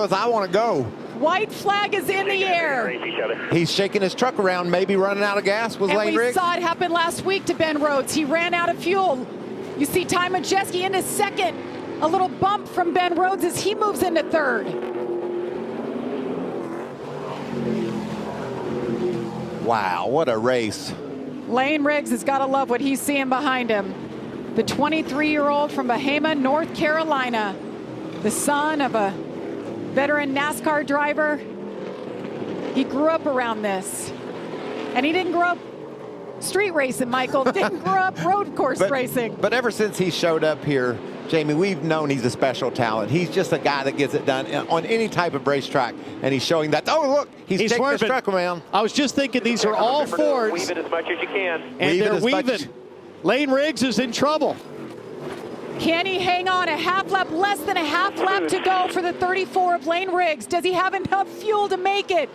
fellas, I want to go. White flag is in the air. He's shaking his truck around, maybe running out of gas with Lane And we Riggs. saw it happen last week to Ben Rhodes. He ran out of fuel. You see Ty Majeski into second. A little bump from Ben Rhodes as he moves into third. Wow, what a race. Lane Riggs has got to love what he's seeing behind him. The 23-year-old from Bahama, North Carolina, the son of a veteran NASCAR driver. He grew up around this. And he didn't grow up street racing, Michael. Didn't grow up road course racing. But ever since he showed up here, Jamie, we've known he's a special talent. He's just a guy that gets it done on any type of racetrack, and he's showing that. Oh, look, he's taking his truck around. I was just thinking these are all Fords. Weave it as much as you can. And they're weaving. Lane Riggs is in trouble. Can he hang on a half lap, less than a half lap to go for the 34 of Lane Riggs? Does he have enough fuel to make it?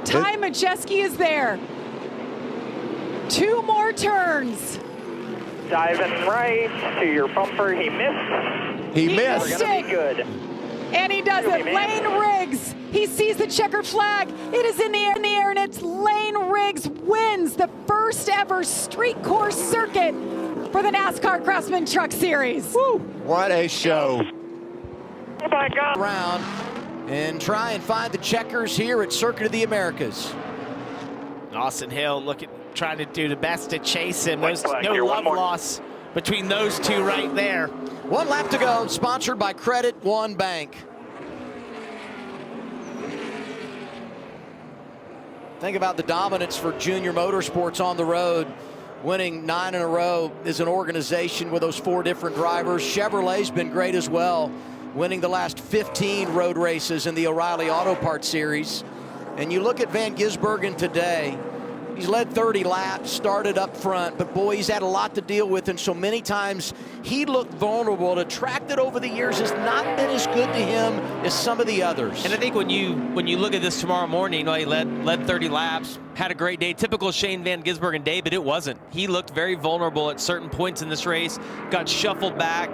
Ty Majeski is there. 2 more turns. Diving right to your bumper. He missed. He missed. We're gonna be good. And he does it. Lane Riggs. He sees the checkered flag. It is in the air, and it's Lane Riggs wins the first ever street course circuit for the NASCAR Craftsman Truck Series. Woo. What a show. Oh my God. Around and try and find the checkers here at Circuit of the Americas. Austin Hill trying to do the best to chase him. There's no here, love loss between those two right there. 1 lap to go, sponsored by Credit One Bank. Think about the dominance for Junior Motorsports on the road. Winning 9 in a row is an organization with those 4 different drivers. Chevrolet's been great as well, winning the last 15 road races in the O'Reilly Auto Parts Series. And you look at Van Gisbergen today, he's led 30 laps, started up front, but boy, he's had a lot to deal with, and so many times he looked vulnerable. The track that over the years has not been as good to him as some of the others. And I think when you look at this tomorrow morning, he led 30 laps, had a great day, typical Shane Van Gisbergen day, but it wasn't. He looked very vulnerable at certain points in this race, got shuffled back,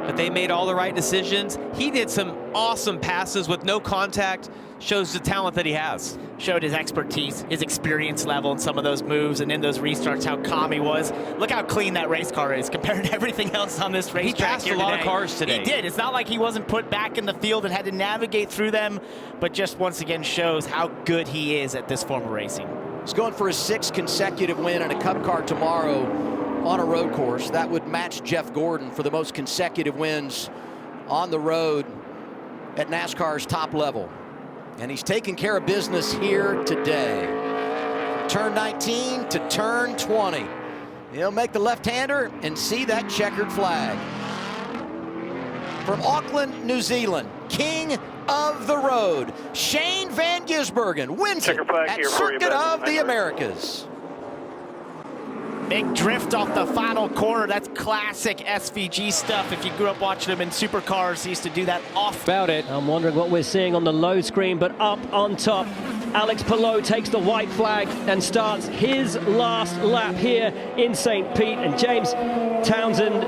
but they made all the right decisions. He did some awesome passes with no contact, shows the talent that he has. Showed his expertise, his experience level in some of those moves, and in those restarts, how calm he was. Look how clean that race car is compared to everything else on this racetrack. He passed a lot of cars today. He did. It's not like he wasn't put back in the field and had to navigate through them, but just once again shows how good he is at this form of racing. He's going for his 6th consecutive win in a Cup car tomorrow on a road course. That would match Jeff Gordon for the most consecutive wins on the road at NASCAR's top level. And he's taking care of business here today. Turn 19 to turn 20. He'll make the left-hander and see that checkered flag. From Auckland, New Zealand, king of the road, Shane Van Gisbergen wins it at Circuit of the Americas. Big drift off the final corner. That's classic SVG stuff. If you grew up watching him in supercars, he used to do that off. About it. I'm wondering what we're seeing on the low screen, but up on top, Alex Palou takes the white flag and starts his last lap here in St. Pete. And James Townsend,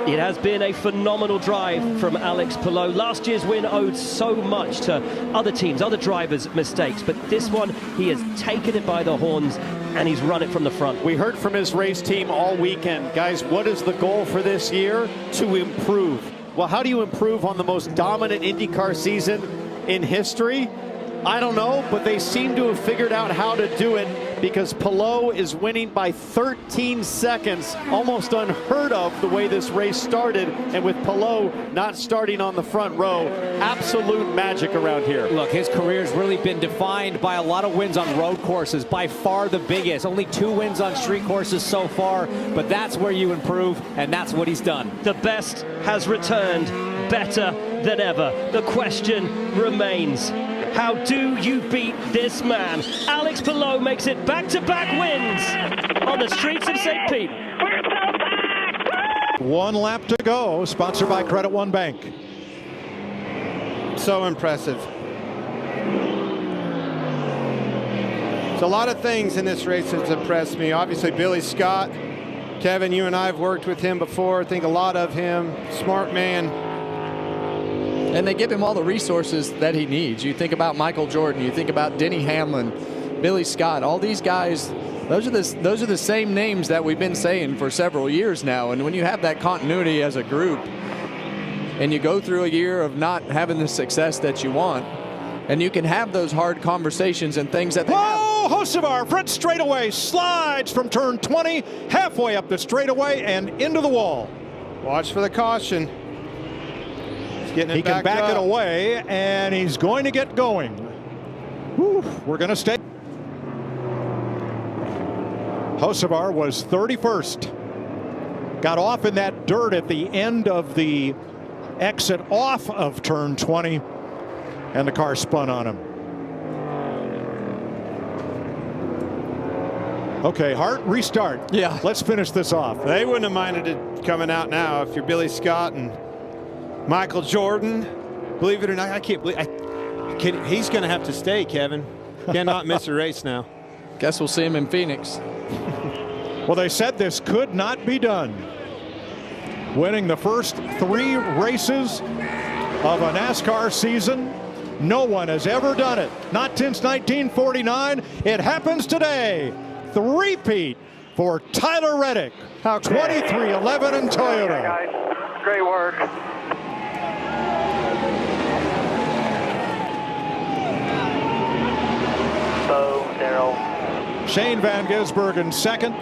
it has been a phenomenal drive from Alex Palou. Last year's win owed so much to other teams, other drivers' mistakes, but this one, he has taken it by the horns and he's run it from the front. We heard from his race team all weekend. Guys, what is the goal for this year? To improve. Well, how do you improve on the most dominant IndyCar season in history? I don't know, but they seem to have figured out how to do it, because Palou is winning by 13 seconds, almost unheard of the way this race started, and with Palou not starting on the front row, absolute magic around here. Look, his career's really been defined by a lot of wins on road courses, by far the biggest. Only 2 wins on street courses so far, but that's where you improve, and that's what he's done. The best has returned, better than ever. The question remains, how do you beat this man? Alex Palou makes it back-to-back wins on the streets of St. Pete. 1 lap to go, sponsored by Credit One Bank. So impressive. There's a lot of things in this race that's impressed me. Obviously, Billy Scott. Kevin, you and I have worked with him before. I think a lot of him. Smart man. And they give him all the resources that he needs. You think about Michael Jordan, you think about Denny Hamlin, Billy Scott, all these guys. Those are the same names that we've been saying for several years now. And when you have that continuity as a group, and you go through a year of not having the success that you want, and you can have those hard conversations and things that they have. Hocevar, front straightaway, slides from turn 20, halfway up the straightaway and into the wall. Watch for the caution. He can back it away, and he's going to get going. Whew, we're going to stay. Hocevar was 31st. Got off in that dirt at the end of the exit off of turn 20, and the car spun on him. Okay, Hart, restart. Yeah. Let's finish this off. They wouldn't have minded it coming out now if you're Billy Scott and Michael Jordan. Believe it or not, I can't believe he's going to have to stay, Kevin. Cannot miss a race now. Guess we'll see him in Phoenix. Well, they said this could not be done. Winning the first 3 races of a NASCAR season. No one has ever done it. Not since 1949. It happens today. Three-peat for Tyler Reddick. 23-11 in Toyota. Okay, guys. Great work. So, Darrell. Shane Van Gisbergen second.